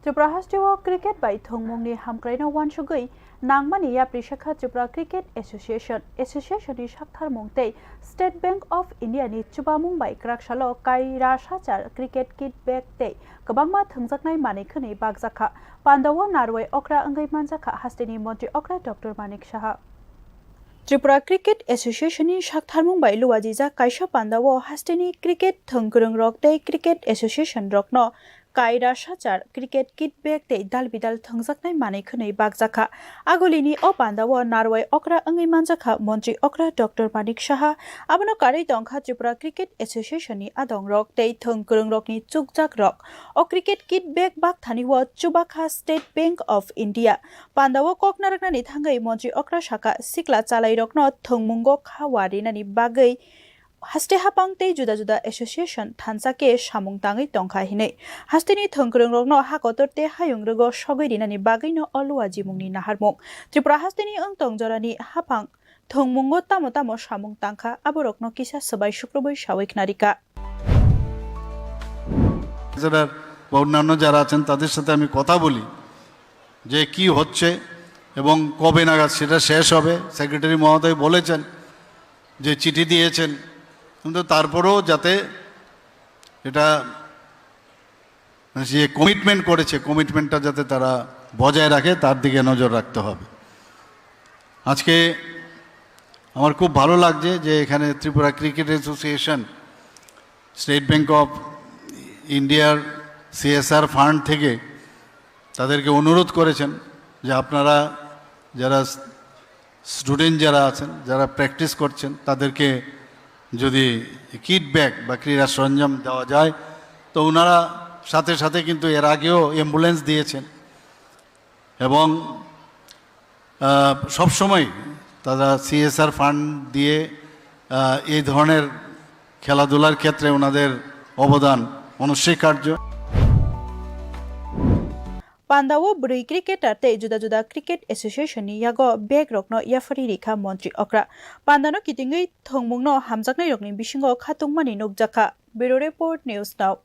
Tripura Hastiwa Cricket by Thongmungni Hamkraina Wansugui Nangmani ya Prishakha Tripura Cricket Association ni Shakthar Mungtei State Bank of India ni Chuba Mumbai Krakshalo Kaira Shachar Cricket Kit Bag Day Kabangma Thangjaknai Manikhani Bagzakha Pandawa Narway Okra Angai Manjaka Hastini Montri Okra Dr. Manik Shaha Tripura Cricket Association ni Shakthar Mumbai Luwajija Kaisha Pandawa Hastini Cricket Thongkurung Rock Day Cricket Association Rockno Kaira Shachar Cricket Kit Bag Day Dal Bidal Thangjaknai Manikhani Bagzakha Agolini O Pandawa Narway Okra Angai Manjaka Montri Okra Dr. Manik Shaha Abono Kari Dongkha Tripura Cricket Association ni Adong Rock Day Thongkurung Rock ni Chukjak Rock O Cricket Kit Bag Bag Thaniwa Chubakha State Bank of India Pandawa Koknarakna ni Thangai Montri Okra Shaka Sikla Chalai Rockno Thongmungo Khawari nani Bagai Haste hapangte juda association thansake samung tangai tongkha hine hasteni thongkurung rokno hakotorte hayungrego sogoi dinani bagaino olwa jimungni naharmung Tripura hasteni angtong jorani hapang thongmungo tamo samung tangkha aborokno kisa sabai শুক্রবার সাওয়িক নারিকা যারা অন্যান্য যারা আছেন তাদের সাথে আমি কথা বলি যে কি হচ্ছে এবং কবে নাগাদ সেটা শেষ হবে সেক্রেটারি মহোদয় বলেছেন যে চিঠি দিয়েছেন কিন্তু তারপরেও যাতে এটা যে কমিটমেন্ট করেছে কমিটমেন্টটা যাতে তারা বজায় রাখে তার দিকে নজর রাখতে হবে আজকে আমার খুব ভালো লাগছে যে এখানে Tripura cricket association state bank of ইন্ডিয়ার সিএসআর ফান্ড থেকে তাদেরকে অনুরোধ করেছেন যে আপনারা যারা স্টুডেন্ট যারা আছেন যারা প্র্যাকটিস করছেন তাদেরকে যদি কিট ব্যাগ বা ক্রীড়া সরঞ্জাম দেওয়া যায় তো ওনারা সাথে সাথে কিন্তু এর আগেও অ্যাম্বুলেন্স দিয়েছেন এবং সবসময় তারা সিএসআর ফান্ড দিয়ে এই ধরনের খেলাধুলার ক্ষেত্রে ওনাদের অবদান অনস্বীকার্য Pandawa Buri Cricketer te juda Cricket Association ni yago bag rokno yafari rikha Montri Okra Pandano kitingai thongmungno hamjaknai rokni bisingo khatungmani nukjakha Bureau Report News Now